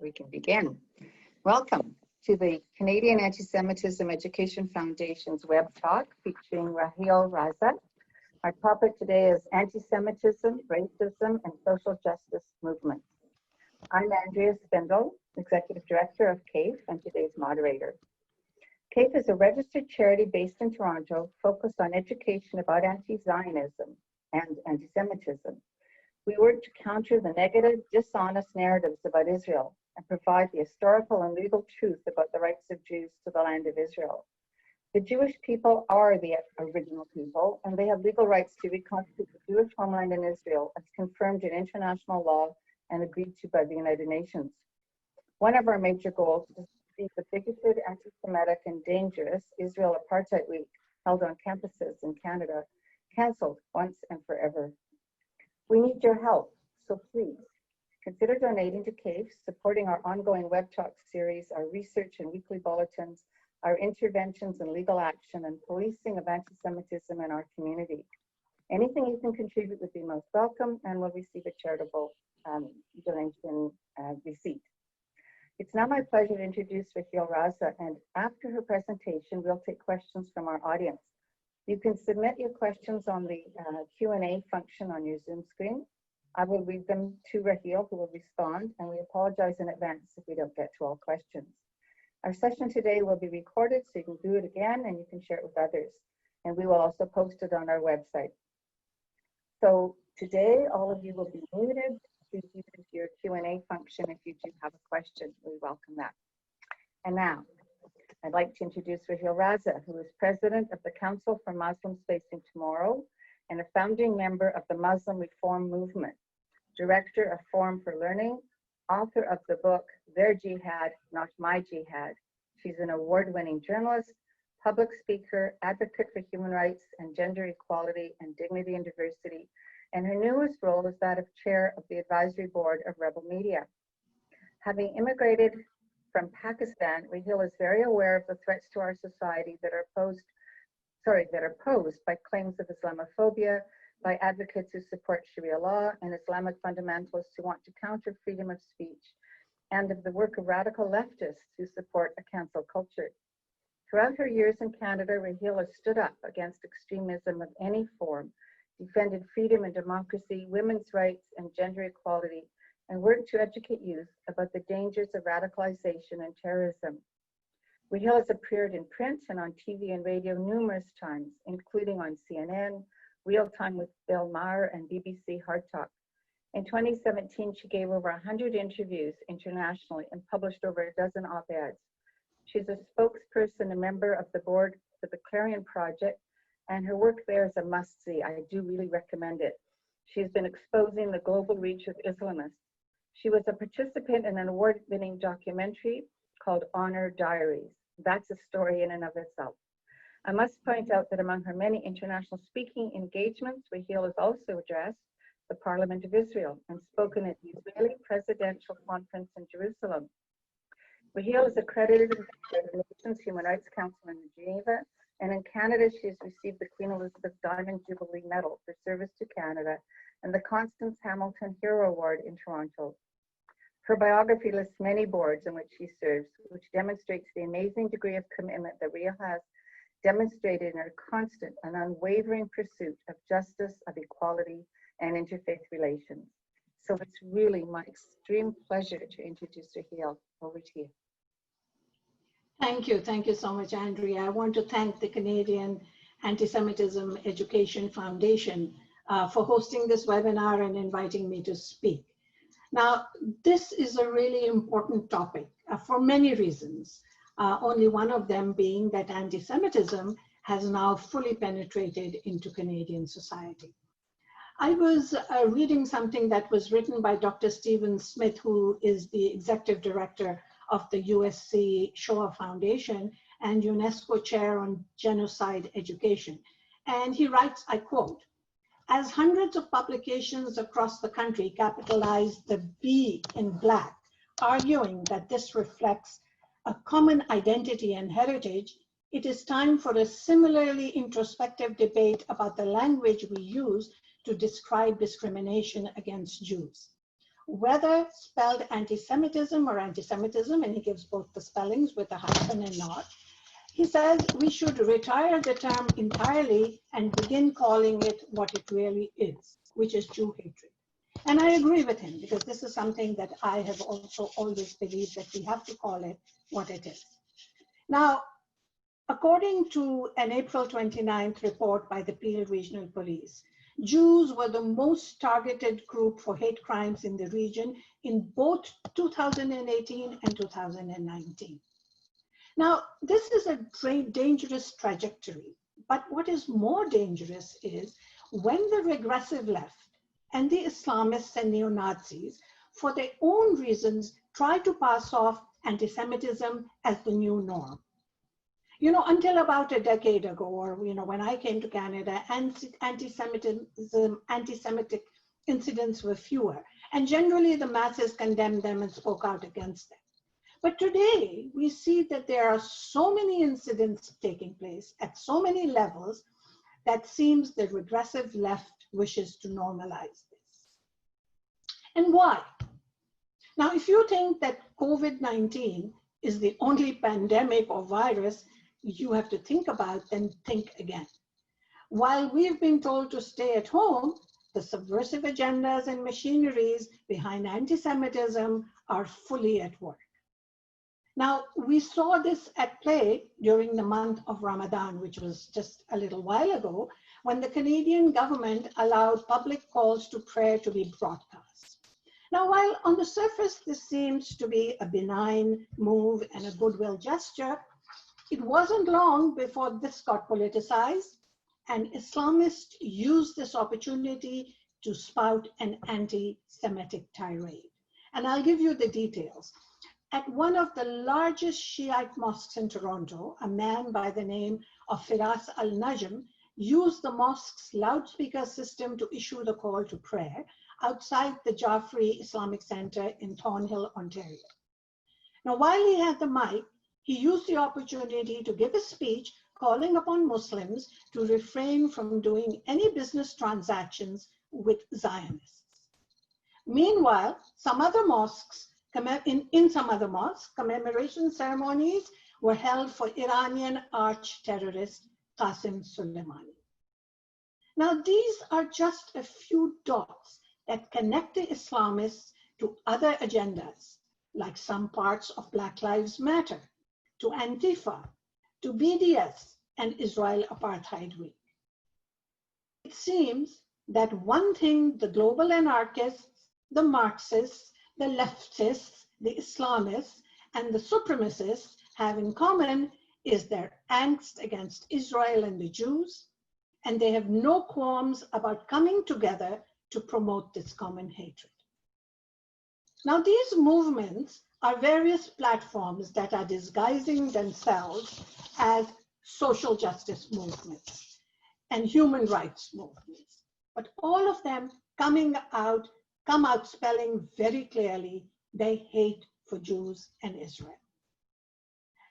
we can begin. Welcome to the Canadian Anti-Semitism Education Foundation's web talk featuring Raheel Raza. Our topic today is Anti-Semitism, Racism, and Social Justice Movements. I'm Andrea Spindle, Executive Director of CAEF and today's moderator. CAEF is a registered charity based in Toronto focused on education about anti-Zionism and anti-Semitism. We work to counter the negative, dishonest narratives about Israel and provide the historical and legal truth about the rights of Jews to the land of Israel. The Jewish people are the original people, and they have legal rights to reconstitute the Jewish homeland in Israel as confirmed in international law and agreed to by the United Nations. One of our major goals is to see the bigoted, anti-Semitic, and dangerous Israel Apartheid Week held on campuses in Canada cancelled once and forever. We need your help, so please consider donating to CAEF, supporting our ongoing web talk series, our research and weekly bulletins, our interventions and legal action, and policing of anti-Semitism in our community. Anything you can contribute would be most welcome and will receive a charitable donation receipt. It's now my pleasure to introduce Raheel Raza, and after her presentation, we'll take questions from our audience. You can submit your questions on the Q&A function on your Zoom screen. I will read them to Raheel, who will respond, and we apologize in advance if we don't get to all questions. Our session today will be recorded, so you can do it again and you can share it with others. And we will also post it on our website. So today, all of you will be muted. Please use your Q&A function if you do have a question. We welcome that. And now, I'd like to introduce Raheel Raza, who is president of the Council for Muslims Facing Tomorrow and a founding member of the Muslim Reform Movement, director of Forum for Learning, author of the book, Their Jihad, Not My Jihad. She's an award-winning journalist, public speaker, advocate for human rights and gender equality and dignity and diversity, and her newest role is that of chair of the advisory board of Rebel Media. Having immigrated from Pakistan, Raheel is very aware of the threats to our society that are posed by claims of Islamophobia, by advocates who support Sharia law and Islamic fundamentalists who want to counter freedom of speech, and of the work of radical leftists who support a cancel culture. Throughout her years in Canada, Raheel has stood up against extremism of any form, defended freedom and democracy, women's rights, and gender equality, and worked to educate youth about the dangers of radicalization and terrorism. Raheel has appeared in print and on TV and radio numerous times, including on CNN, Real Time with Bill Maher, and BBC Hard Talk. In 2017, she gave over 100 interviews internationally and published over a dozen op-eds. She's a spokesperson, a member of the board for the Clarion Project, and her work there is a must-see. I do really recommend it. She's been exposing the global reach of Islamists. She was a participant in an award-winning documentary called Honor Diaries. That's a story in and of itself. I must point out that among her many international speaking engagements, Raheel has also addressed the Parliament of Israel and spoken at the Israeli Presidential Conference in Jerusalem. Raheel is accredited in the Nations Human Rights Council in Geneva, and in Canada, she has received the Queen Elizabeth Diamond Jubilee Medal for service to Canada and the Constance Hamilton Hero Award in Toronto. Her biography lists many boards in which she serves, which demonstrates the amazing degree of commitment that Raheel has demonstrated in her constant and unwavering pursuit of justice, of equality, and interfaith relations. So it's really my extreme pleasure to introduce Raheel. Over to you. Thank you so much, Andrea. I want to thank the Canadian Anti-Semitism Education Foundation for hosting this webinar and inviting me to speak. Now, this is a really important topic for many reasons, only one of them being that anti-Semitism has now fully penetrated into Canadian society. I was reading something that was written by Dr. Stephen Smith, who is the executive director of the USC Shoah Foundation and UNESCO chair on genocide education. And he writes, I quote, "As hundreds of publications across the country capitalize the B in Black, arguing that this reflects a common identity and heritage, it is time for a similarly introspective debate about the language we use to describe discrimination against Jews. whether spelled anti-Semitism or anti-Semitism, and he gives both the spellings with a hyphen and not. He says we should retire the term entirely and begin calling it what it really is, which is Jew hatred. And I agree with him, because this is something that I have also always believed, that we have to call it what it is. Now, according to an April 29th report by the Peel Regional Police, Jews were the most targeted group for hate crimes in the region in both 2018 and 2019. Now, this is a dangerous trajectory, but what is more dangerous is when the regressive left and the Islamists and neo-Nazis, for their own reasons, try to pass off anti-Semitism as the new norm. You know, until about a decade ago, or when I came to Canada, anti-Semitic incidents were fewer, and generally the masses condemned them and spoke out against them. But today, we see that there are so many incidents taking place at so many levels that seems the regressive left wishes to normalize this. And why? Now, if you think that COVID-19 is the only pandemic or virus you have to think about, then think again. While we've been told to stay at home, the subversive agendas and machineries behind anti-Semitism are fully at work. Now, we saw this at play during the month of Ramadan, which was just a little while ago, when the Canadian government allowed public calls to prayer to be broadcast. Now, while on the surface this seems to be a benign move and a goodwill gesture, it wasn't long before this got politicized, and Islamists used this opportunity to spout an anti-Semitic tirade. And I'll give you the details. At one of the largest Shiite mosques in Toronto, a man by the name of Firas al-Najm used the mosque's loudspeaker system to issue the call to prayer outside the Jaffrey Islamic Center in Thornhill, Ontario. Now, while he had the mic, he used the opportunity to give a speech calling upon Muslims to refrain from doing any business transactions with Zionists. Meanwhile, some other mosques, in some other mosques, commemoration ceremonies were held for Iranian arch-terrorist Qasem Soleimani. Now, these are just a few dots that connect the Islamists to other agendas, like some parts of Black Lives Matter, to Antifa, to BDS, and Israel Apartheid Week. It seems that one thing the global anarchists, the Marxists, the leftists, the Islamists, and the supremacists have in common is their angst against Israel and the Jews, and they have no qualms about coming together to promote this common hatred. Now, these movements are various platforms that are disguising themselves as social justice movements and human rights movements, but all of them come out spelling very clearly they hate for Jews and Israel.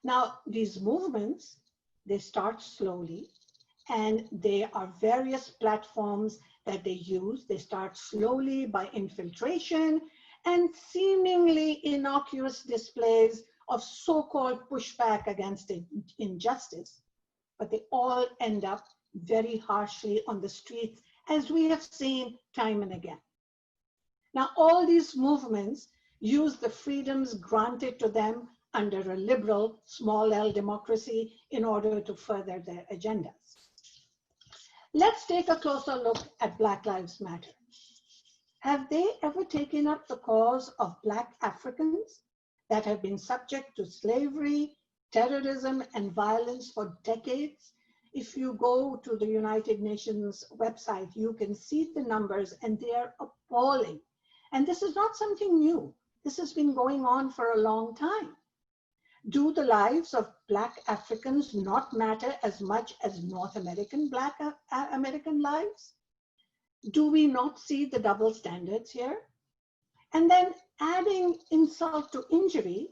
Now, these movements, they start slowly, and there are various platforms that they use. They start slowly by infiltration and seemingly innocuous displays of so-called pushback against injustice, but they all end up very harshly on the streets, as we have seen time and again. Now, all these movements use the freedoms granted to them under a liberal, small L democracy in order to further their agendas. Let's take a closer look at Black Lives Matter. Have they ever taken up the cause of Black Africans that have been subject to slavery, terrorism, and violence for decades? If you go to the United Nations website, you can see the numbers, and they are appalling. And this is not something new. This has been going on for a long time. Do the lives of Black Africans not matter as much as North American Black American lives? Do we not see the double standards here? And then adding insult to injury,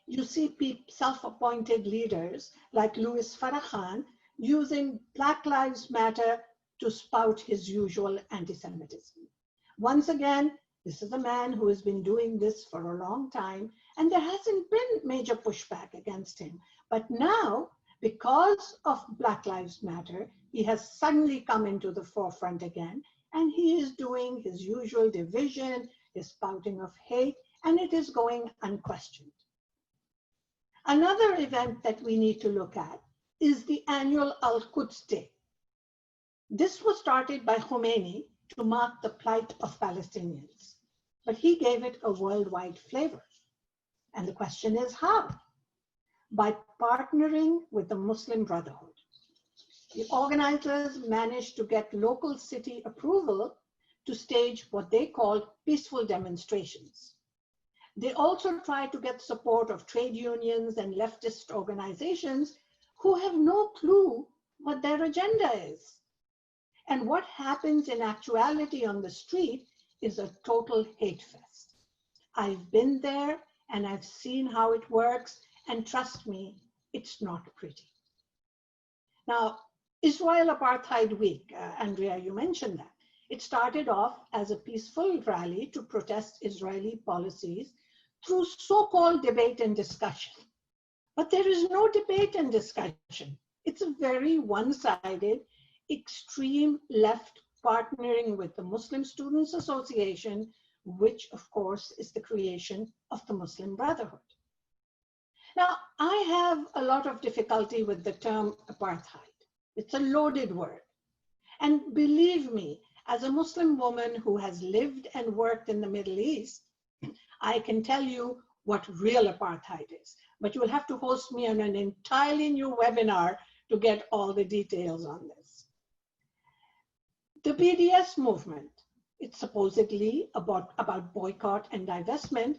you see self-appointed leaders like Louis Farrakhan using Black Lives Matter to spout his usual anti-Semitism. Once again, This is a man who has been doing this for a long time, and there hasn't been major pushback against him. But now, because of Black Lives Matter, he has suddenly come into the forefront again, and he is doing his usual division, his spouting of hate, and it is going unquestioned. Another event that we need to look at is the annual Al-Quds Day. This was started by Khomeini to mark the plight of Palestinians, but he gave it a worldwide flavor. And the question is how? By partnering with the Muslim Brotherhood. The organizers managed to get local city approval to stage what they called peaceful demonstrations. They also tried to get support of trade unions and leftist organizations who have no clue what their agenda is. And what happens in actuality on the street is a total hate fest. I've been there and I've seen how it works, and trust me, it's not pretty. Now, Israel Apartheid Week, Andrea, you mentioned that. It started off as a peaceful rally to protest Israeli policies through so-called debate and discussion. But there is no debate and discussion. It's a very one-sided, extreme left partnering with the Muslim Students Association, which of course is the creation of the Muslim Brotherhood. Now, I have a lot of difficulty with the term apartheid. It's a loaded word. And believe me, as a Muslim woman who has lived and worked in the Middle East, I can tell you what real apartheid is. But you'll have to host me on an entirely new webinar to get all the details on this. The BDS movement, it's supposedly about boycott and divestment,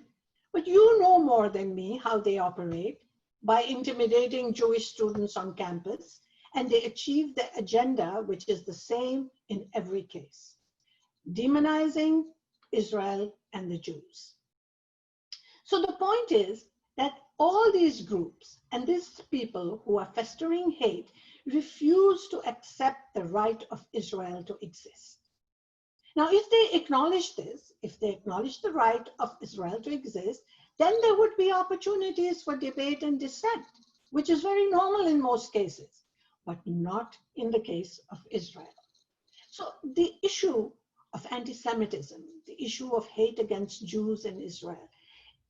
but you know more than me how they operate by intimidating Jewish students on campus, and they achieve the agenda, which is the same in every case: demonizing Israel and the Jews. So the point is that all these groups and these people who are festering hate refuse to accept the right of Israel to exist. Now, if they acknowledge this, if they acknowledge the right of Israel to exist, then there would be opportunities for debate and dissent, which is very normal in most cases, but not in the case of Israel. So the issue of anti-Semitism, the issue of hate against Jews in Israel,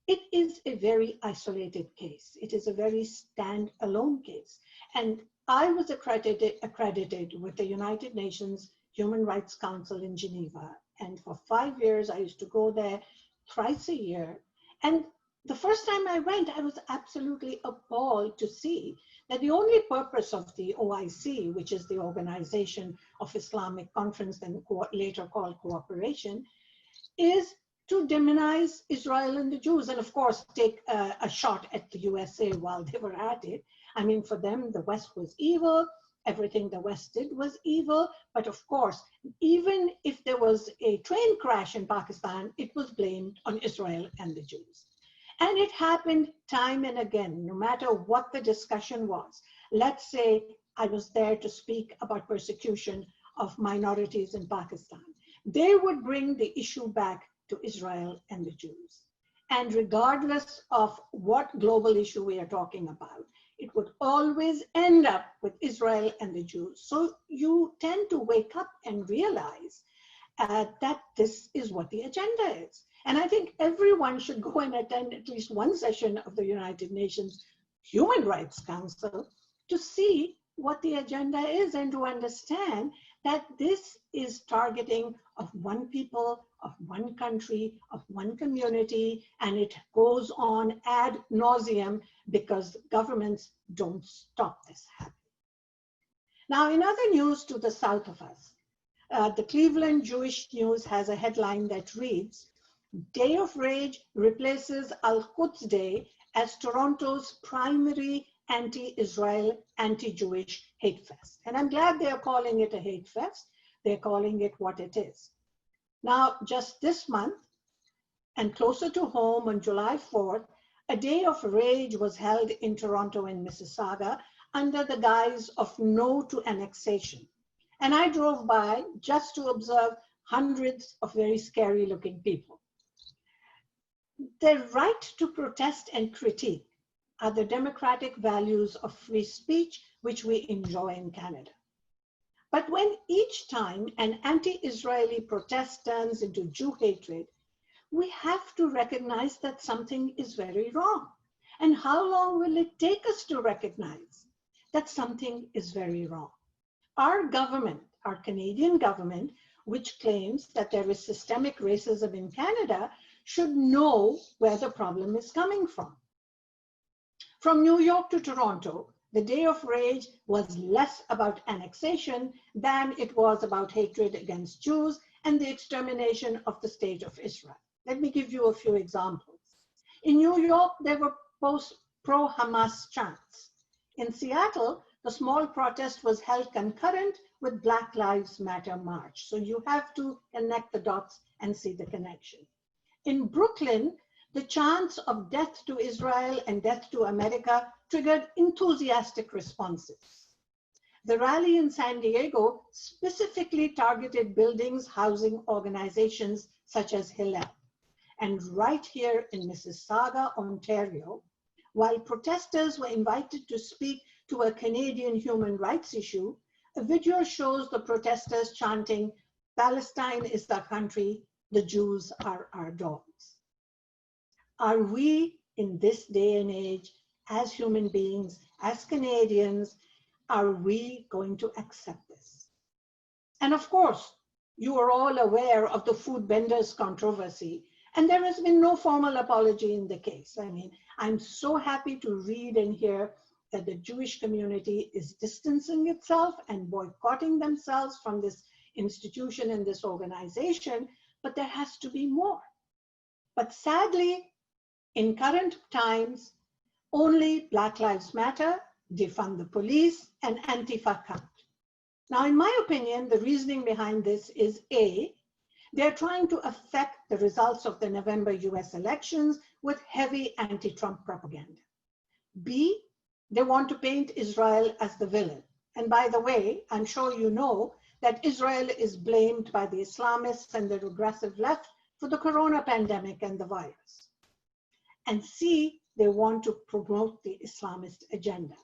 it is a very isolated case. It is a very stand-alone case. And I was accredited with the United Nations Human Rights Council in Geneva. And for 5 years, I used to go there thrice a year. And the first time I went, I was absolutely appalled to see that the only purpose of the OIC, which is the Organization of Islamic Conference, and later called Cooperation, is to demonize Israel and the Jews, and of course take a shot at the USA while they were at it. I mean, for them, the West was evil. Everything the West did was evil. But of course, even if there was a train crash in Pakistan, it was blamed on Israel and the Jews. And it happened time and again, no matter what the discussion was. Let's say I was there to speak about persecution of minorities in Pakistan. They would bring the issue back to Israel and the Jews. And regardless of what global issue we are talking about, it would always end up with Israel and the Jews. So you tend to wake up and realize that this is what the agenda is. And I think everyone should go and attend at least one session of the United Nations Human Rights Council to see what the agenda is and to understand that this is targeting of one people, of one country, of one community, and it goes on ad nauseum because governments don't stop this happening. Now, in other news to the south of us, the Cleveland Jewish News has a headline that reads, "Day of Rage replaces Al-Quds Day as Toronto's primary anti-Israel, anti-Jewish hate fest." And I'm glad they are calling it a hate fest. They're calling it what it is. Now, just this month, and closer to home on July 4th, a day of rage was held in Toronto and Mississauga under the guise of no to annexation. And I drove by just to observe hundreds of very scary looking people. The right to protest and critique are the democratic values of free speech, which we enjoy in Canada. But when each time an anti-Israeli protest turns into Jew hatred, we have to recognize that something is very wrong. And how long will it take us to recognize that something is very wrong? Our government, our Canadian government, which claims that there is systemic racism in Canada, should know where the problem is coming from. From New York to Toronto, the Day of Rage was less about annexation than it was about hatred against Jews and the extermination of the State of Israel. Let me give you a few examples. In New York, there were pro-Hamas chants. In Seattle, the small protest was held concurrent with Black Lives Matter march. So you have to connect the dots and see the connection. In Brooklyn, the chants of death to Israel and death to America triggered enthusiastic responses. The rally in San Diego specifically targeted buildings housing organizations such as Hillel. And right here in Mississauga, Ontario, while protesters were invited to speak to a Canadian human rights issue, a video shows the protesters chanting, "Palestine is the country, the Jews are our dogs." Are we in this day and age, as human beings, as Canadians, are we going to accept this? And of course, you are all aware of the food vendors controversy, and there has been no formal apology in the case. I mean, I'm so happy to read and hear that the Jewish community is distancing itself and boycotting themselves from this institution and this organization, but there has to be more. But sadly, in current times, only Black Lives Matter, defund the police, and Antifa count. Now, in my opinion, the reasoning behind this is A, they're trying to affect the results of the November US elections with heavy anti-Trump propaganda. B, they want to paint Israel as the villain. And by the way, I'm sure you know that Israel is blamed by the Islamists and the regressive left for the corona pandemic and the virus. And C, they want to promote the Islamist agenda.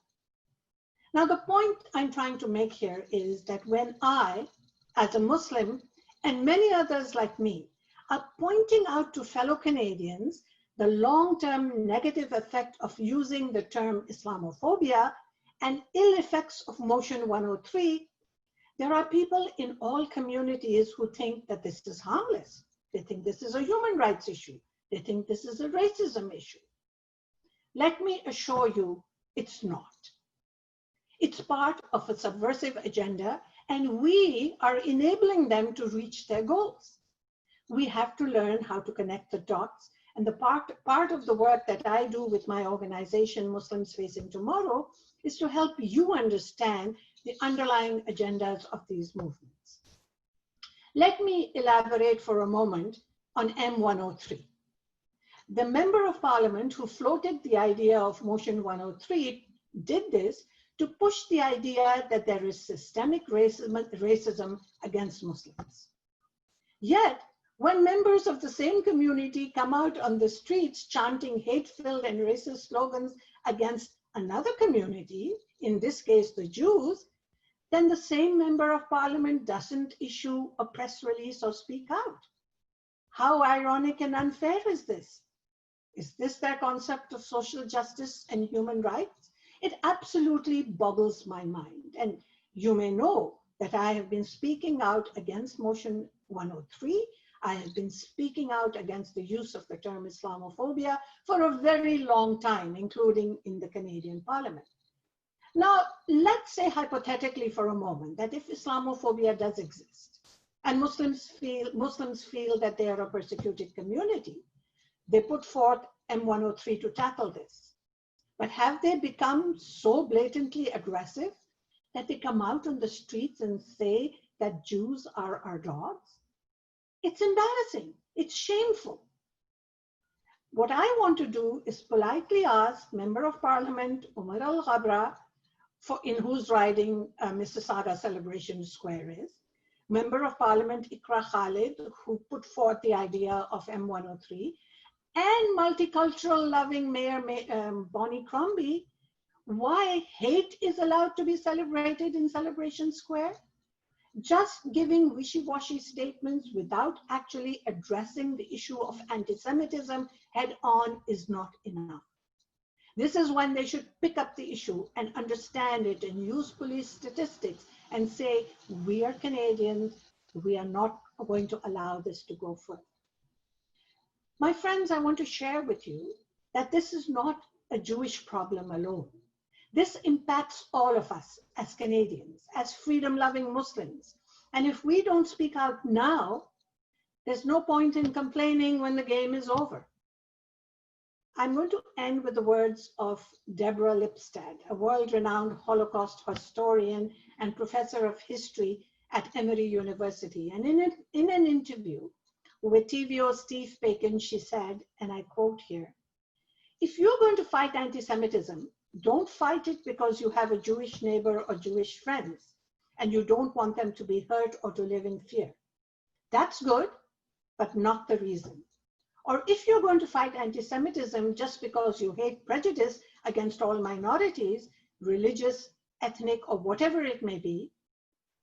Now, the point I'm trying to make here is that when I, as a Muslim, and many others like me, are pointing out to fellow Canadians the long-term negative effect of using the term Islamophobia and ill effects of Motion 103, there are people in all communities who think that this is harmless. They think this is a human rights issue. They think this is a racism issue. Let me assure you, it's not. It's part of a subversive agenda, and we are enabling them to reach their goals. We have to learn how to connect the dots, and the part of the work that I do with my organization, Muslims Facing Tomorrow, is to help you understand the underlying agendas of these movements. Let me elaborate for a moment on M103. The member of parliament who floated the idea of Motion 103 did this to push the idea that there is systemic racism against Muslims. Yet, when members of the same community come out on the streets chanting hate-filled and racist slogans against another community, in this case the Jews, then the same member of parliament doesn't issue a press release or speak out. How ironic and unfair is this? Is this their concept of social justice and human rights? It absolutely boggles my mind. And you may know that I have been speaking out against Motion 103. I have been speaking out against the use of the term Islamophobia for a very long time, including in the Canadian Parliament. Now, let's say hypothetically for a moment that if Islamophobia does exist and Muslims feel that they are a persecuted community, they put forth M103 to tackle this. But have they become so blatantly aggressive that they come out on the streets and say that Jews are our dogs? It's embarrassing. It's shameful. What I want to do is politely ask Member of Parliament Umar Al-Ghabra, in whose riding Mississauga Celebration Square is, Member of Parliament Ikra Khalid, who put forth the idea of M103, and multicultural loving Mayor Bonnie Crombie, why hate is allowed to be celebrated in Celebration Square? Just giving wishy-washy statements without actually addressing the issue of anti-Semitism head-on is not enough. This is when they should pick up the issue and understand it and use police statistics and say, we are Canadians, we are not going to allow this to go further. My friends, I want to share with you that this is not a Jewish problem alone. This impacts all of us as Canadians, as freedom-loving Muslims. And if we don't speak out now, there's no point in complaining when the game is over. I'm going to end with the words of Deborah Lipstadt, a world-renowned Holocaust historian and professor of history at Emory University. And in an interview with TVO Steve Bacon, she said, and I quote here, "If you're going to fight anti-Semitism, don't fight it because you have a Jewish neighbor or Jewish friends, and you don't want them to be hurt or to live in fear. That's good, but not the reason. Or if you're going to fight anti-Semitism just because you hate prejudice against all minorities, religious, ethnic, or whatever it may be,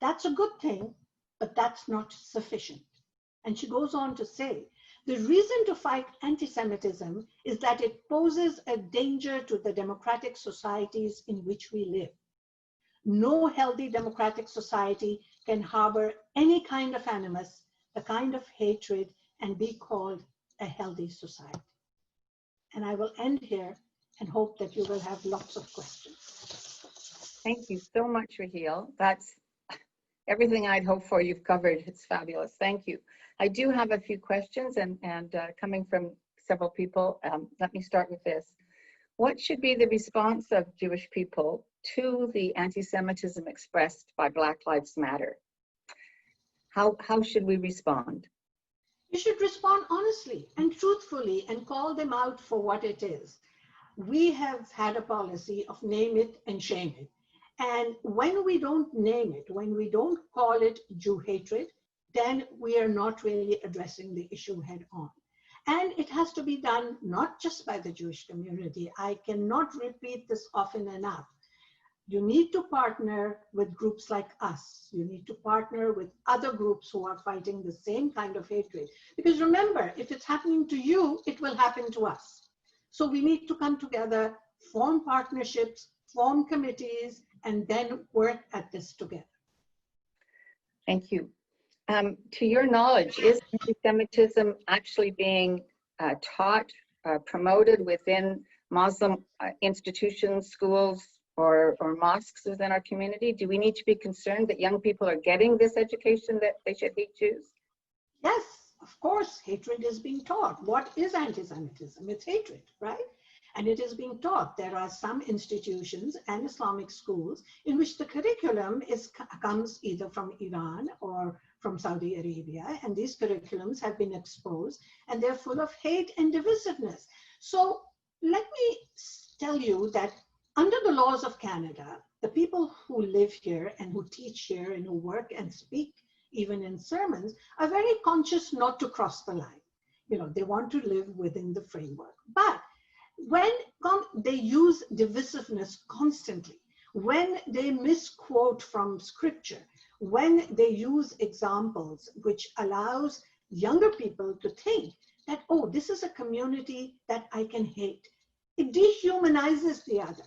that's a good thing, but that's not sufficient." And she goes on to say, "The reason to fight anti-Semitism is that it poses a danger to the democratic societies in which we live. No healthy democratic society can harbor any kind of animus, the kind of hatred, and be called a healthy society." And I will end here and hope that you will have lots of questions. Thank you so much, Raheel. That's everything I'd hoped for. You've covered. It's fabulous. Thank you. I do have a few questions, and coming from several people. Let me start with this. What should be the response of Jewish people to the anti-Semitism expressed by Black Lives Matter? How should we respond? You should respond honestly and truthfully and call them out for what it is. We have had a policy of name it and shame it. And when we don't name it, when we don't call it Jew hatred, then we are not really addressing the issue head on. And it has to be done not just by the Jewish community. I cannot repeat this often enough. You need to partner with groups like us. You need to partner with other groups who are fighting the same kind of hatred. Because remember, if it's happening to you, it will happen to us. So we need to come together, form partnerships, form committees, and then work at this together. Thank you. To your knowledge, is anti-Semitism actually being taught, promoted within Muslim institutions, schools, or mosques within our community? Do we need to be concerned that young people are getting this education that they should hate Jews? Yes, of course, hatred is being taught. What is anti-Semitism? It's hatred, right? And it is being taught. There are some institutions and Islamic schools in which the curriculum comes either from Iran or from Saudi Arabia, and these curriculums have been exposed, and they're full of hate and divisiveness. So let me tell you that under the laws of Canada, the people who live here and who teach here and who work and speak even in sermons are very conscious not to cross the line. You know, they want to live within the framework. But when they use divisiveness constantly, when they misquote from scripture, when they use examples which allows younger people to think that, oh, this is a community that I can hate, it dehumanizes the other.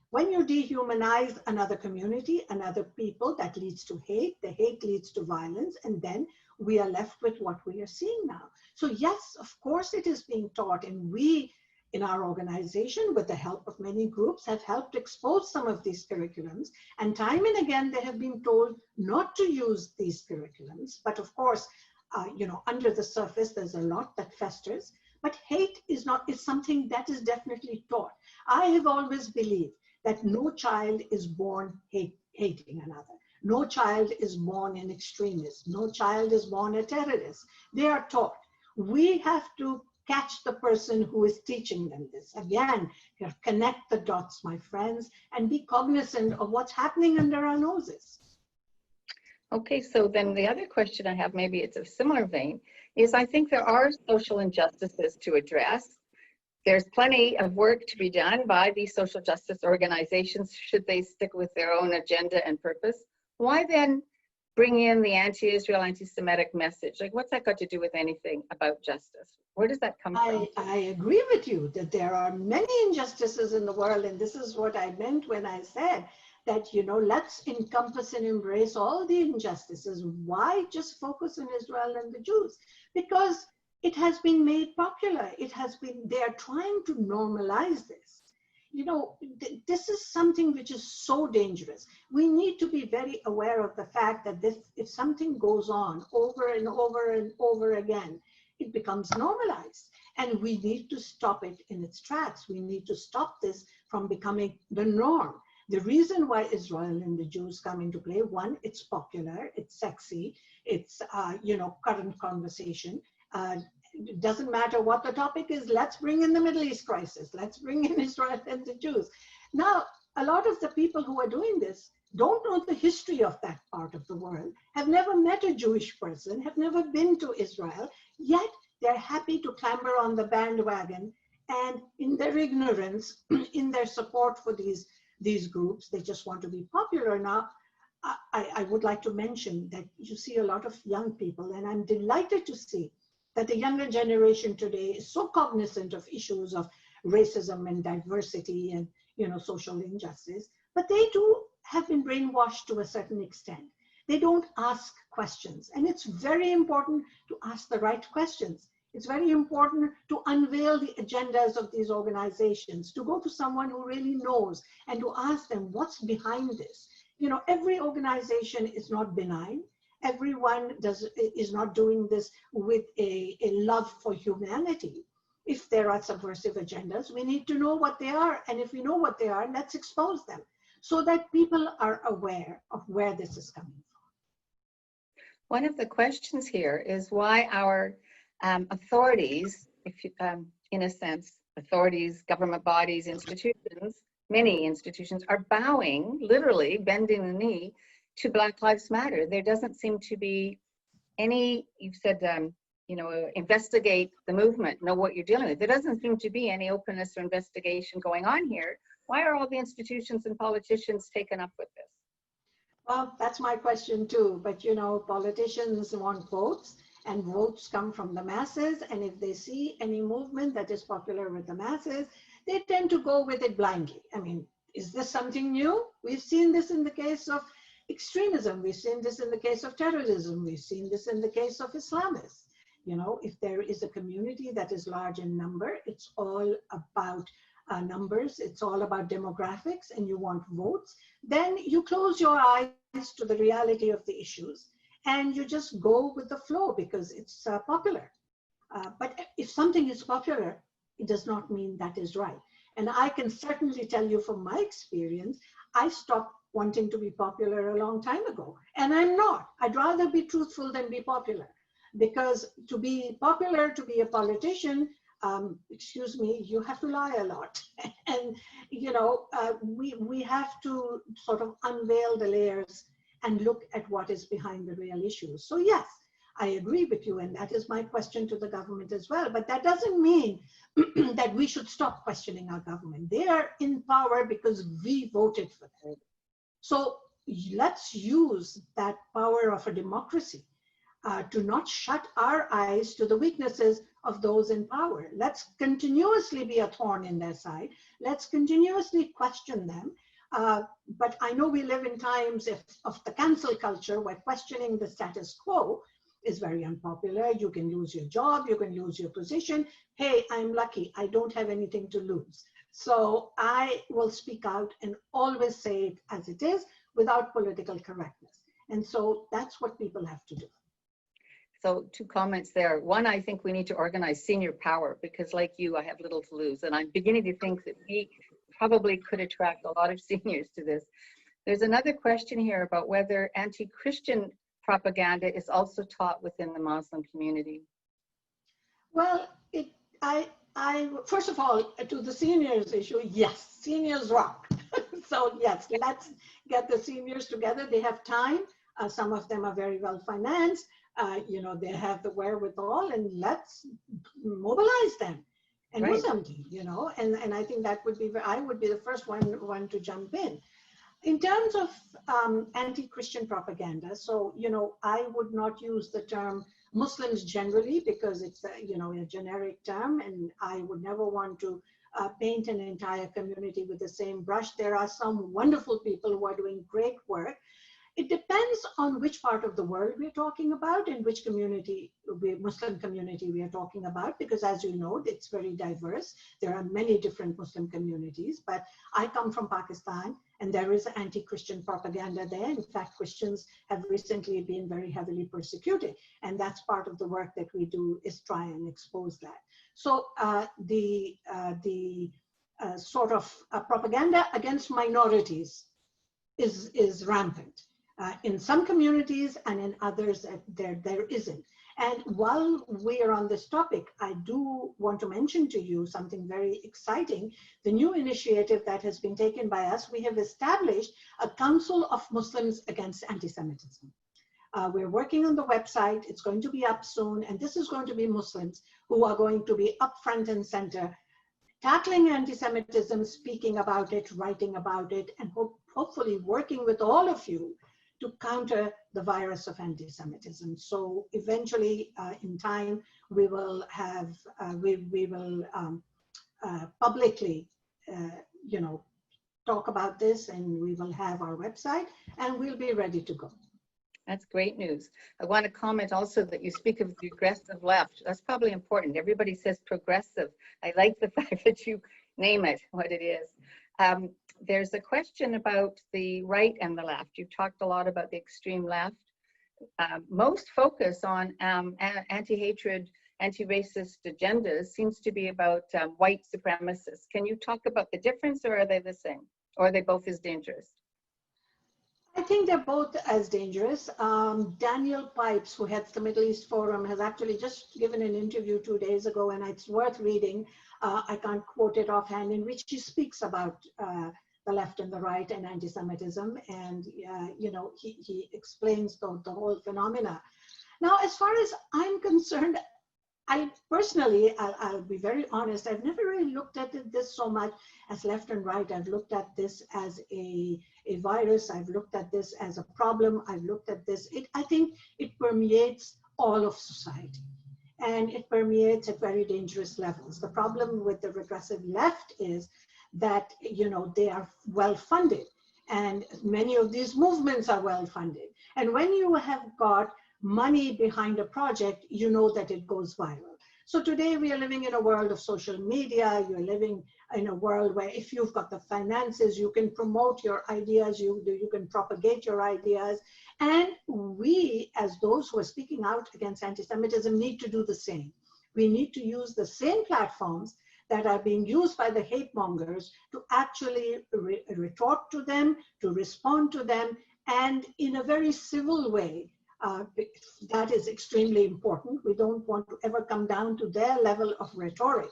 When you dehumanize another community, another people, that leads to hate, the hate leads to violence, and then we are left with what we are seeing now. So yes, of course it is being taught, and we in our organization, with the help of many groups, have helped expose some of these curriculums. And time and again, they have been told not to use these curriculums. But of course, you know, under the surface, there's a lot that festers. But hate is something that is definitely taught. I have always believed that no child is born hating another. No child is born an extremist. No child is born a terrorist. They are taught. We have to catch the person who is teaching them this. Again, connect the dots, my friends, and be cognizant of what's happening under our noses. Okay, so then the other question I have, maybe it's a similar vein, is I think there are social injustices to address. There's plenty of work to be done by these social justice organizations should they stick with their own agenda and purpose. Why then bring in the anti-Israel, anti-Semitic message? Like, what's that got to do with anything about justice? Where does that come from? I agree with you that there are many injustices in the world, and this is what I meant when I said that, you know, let's encompass and embrace all the injustices. Why just focus on Israel and the Jews? Because it has been made popular. It has been, they are trying to normalize this. You know, this is something which is so dangerous. We need to be very aware of the fact that this, if something goes on over and over and over again, it becomes normalized. And we need to stop it in its tracks. We need to stop this from becoming the norm. The reason why Israel and the Jews come into play, one, it's popular, it's sexy, it's, you know, current conversation. It doesn't matter what the topic is, let's bring in the Middle East crisis, let's bring in Israel and the Jews. Now, a lot of the people who are doing this don't know the history of that part of the world, have never met a Jewish person, have never been to Israel, yet they're happy to clamber on the bandwagon, and in their ignorance, in their support for these groups, they just want to be popular. Now, I would like to mention that you see a lot of young people, and I'm delighted to see that the younger generation today is so cognizant of issues of racism and diversity and, you know, social injustice, but they too have been brainwashed to a certain extent. They don't ask questions, and it's very important to ask the right questions. It's very important to unveil the agendas of these organizations, to go to someone who really knows and to ask them what's behind this. You know, every organization is not benign. Everyone is not doing this with a love for humanity. If there are subversive agendas, we need to know what they are. And if we know what they are, let's expose them so that people are aware of where this is coming from. One of the questions here is why our authorities, if you, in a sense, authorities, government bodies, institutions, many institutions are bowing, literally bending the knee to Black Lives Matter. There doesn't seem to be any, you've said, you know, investigate the movement, know what you're dealing with. There doesn't seem to be any openness or investigation going on here. Why are all the institutions and politicians taken up with this? Well, that's my question too. But, you know, politicians want votes, and votes come from the masses. And if they see any movement that is popular with the masses, they tend to go with it blindly. I mean, is this something new? We've seen this in the case of extremism. We've seen this in the case of terrorism. We've seen this in the case of Islamists. You know, if there is a community that is large in number, it's all about numbers, it's all about demographics, and you want votes, then you close your eyes to the reality of the issues and you just go with the flow because it's popular. But if something is popular, it does not mean that is right. And I can certainly tell you from my experience, I stopped wanting to be popular a long time ago. And I'm not. I'd rather be truthful than be popular. Because to be popular, to be a politician, excuse me, you have to lie a lot. And, you know, we have to sort of unveil the layers and look at what is behind the real issues. So yes, I agree with you, and that is my question to the government as well. But that doesn't mean that we should stop questioning our government. They are in power because we voted for them. So let's use that power of a democracy to not shut our eyes to the weaknesses of those in power. Let's continuously be a thorn in their side. Let's continuously question them. But I know we live in times of the cancel culture where questioning the status quo is very unpopular. You can lose your job, you can lose your position. Hey, I'm lucky, I don't have anything to lose. So I will speak out and always say it as it is without political correctness. And so that's what people have to do. So 2 comments there. One, I think we need to organize senior power because like you, I have little to lose. And I'm beginning to think that we probably could attract a lot of seniors to this. There's another question here about whether anti-Christian propaganda is also taught within the Muslim community. Well, first of all, to the seniors issue, yes, seniors rock. So yes, let's get the seniors together. They have time. Some of them are very well financed. You know, they have the wherewithal, and let's mobilize them and do something, you know, and I think that would be, I would be the first one to jump in. In terms of anti-Christian propaganda, so, you know, I would not use the term Muslims generally because it's, you know, a generic term, and I would never want to paint an entire community with the same brush. There are some wonderful people who are doing great work. It depends on which part of the world we're talking about and which community, Muslim community we are talking about, because as you know, it's very diverse. There are many different Muslim communities, but I come from Pakistan and there is anti-Christian propaganda there. In fact, Christians have recently been very heavily persecuted, and that's part of the work that we do, is try and expose that. So the sort of propaganda against minorities is rampant. In some communities, and in others there isn't. And while we are on this topic, I do want to mention to you something very exciting. The new initiative that has been taken by us, we have established a Council of Muslims Against Anti-Semitism. We're working on the website. It's going to be up soon. And this is going to be Muslims who are going to be up front and center, tackling anti-Semitism, speaking about it, writing about it, and hopefully working with all of you to counter the virus of anti-Semitism. So eventually, in time, we will have, we will publicly, you know, talk about this, and we will have our website, and we'll be ready to go. That's great news. I want to comment also that you speak of the aggressive left. That's probably important. Everybody says progressive. I like the fact that you name it what it is. There's a question about the right and the left. You've talked a lot about the extreme left. Most focus on anti-hatred, anti-racist agendas seems to be about white supremacists. Can you talk about the difference, or are they the same? Or are they both as dangerous? I think they're both as dangerous. Daniel Pipes, who heads the Middle East Forum, has actually just given an interview 2 days ago, and it's worth reading. I can't quote it offhand, in which he speaks about the left and the right and anti-Semitism, and you know, he explains the whole phenomena. Now, as far as I'm concerned, I personally, I'll be very honest, I've never really looked at this so much as left and right. I've looked at this as a virus. I've looked at this as a problem. I've looked at this, I think it permeates all of society, and it permeates at very dangerous levels. The problem with the regressive left is that, you know, they are well funded, and many of these movements are well funded. And when you have got money behind a project, you know that it goes viral. So today we are living in a world of social media. You're living in a world where if you've got the finances, you can promote your ideas, you can propagate your ideas. And we, as those who are speaking out against anti-Semitism, need to do the same. We need to use the same platforms that are being used by the hate mongers to actually retort to them, to respond to them, and in a very civil way. That is extremely important. We don't want to ever come down to their level of rhetoric.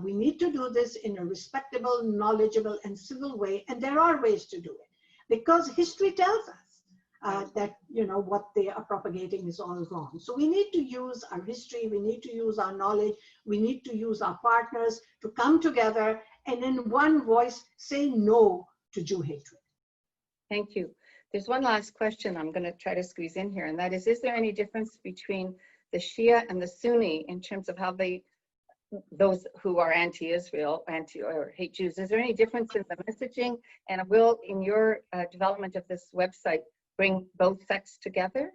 We need to do this in a respectable, knowledgeable, and civil way, and there are ways to do it, because history tells us that, you know, what they are propagating is all wrong. So we need to use our history, we need to use our knowledge, we need to use our partners to come together and in one voice say no to Jew hatred. Thank you. There's one last question I'm going to try to squeeze in here, and that is there any difference between the Shia and the Sunni in terms of how they, those who are anti-Israel, or hate Jews, is there any difference in the messaging? And will, in your development of this website, bring both sects together?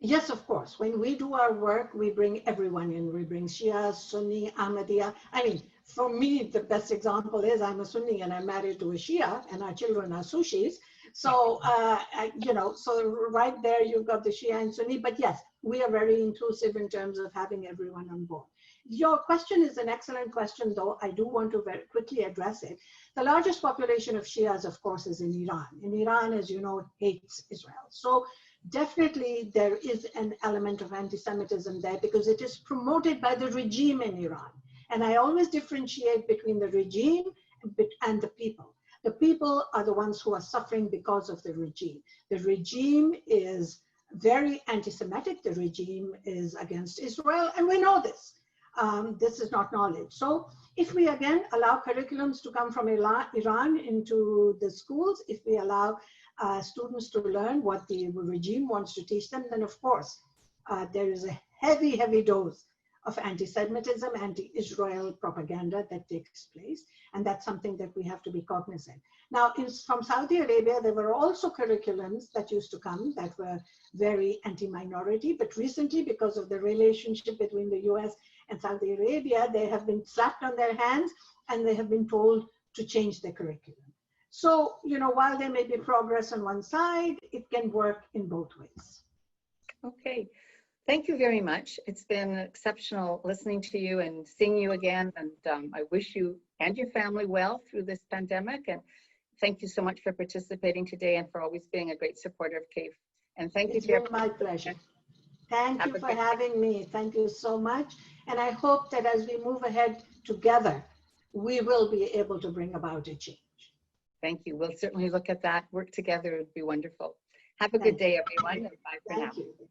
Yes, of course. When we do our work, we bring everyone in. We bring Shia, Sunni, Ahmadiyya. I mean, for me, the best example is I'm a Sunni and I'm married to a Shia, and our children are Sushis. So, you know, so right there you've got the Shia and Sunni. But yes, we are very inclusive in terms of having everyone on board. Your question is an excellent question, though. I do want to very quickly address it. The largest population of Shias, of course, is in Iran. And Iran, as you know, hates Israel. So definitely there is an element of anti-Semitism there because it is promoted by the regime in Iran. And I always differentiate between the regime and the people. The people are the ones who are suffering because of the regime. The regime is very anti-Semitic. The regime is against Israel, and we know this. This is not knowledge. So if we again allow curriculums to come from Iran into the schools, if we allow students to learn what the regime wants to teach them, then of course there is a heavy, heavy dose of anti-Semitism, anti-Israel propaganda that takes place. And that's something that we have to be cognizant. Now, from Saudi Arabia, there were also curriculums that used to come that were very anti-minority, but recently, because of the relationship between the US and Saudi Arabia, they have been slapped on their hands and they have been told to change their curriculum. So, you know, while there may be progress on one side, it can work in both ways. Okay. Thank you very much. It's been exceptional listening to you and seeing you again. And I wish you and your family well through this pandemic. And thank you so much for participating today and for always being a great supporter of CAEF. And thank you It's to been my pleasure. Thank you for good having me. Thank you so much. And I hope that as we move ahead together, we will be able to bring about a change. Thank you. We'll certainly look at that. Work together would be wonderful. Have a good day, everyone. And bye for now. Thank you.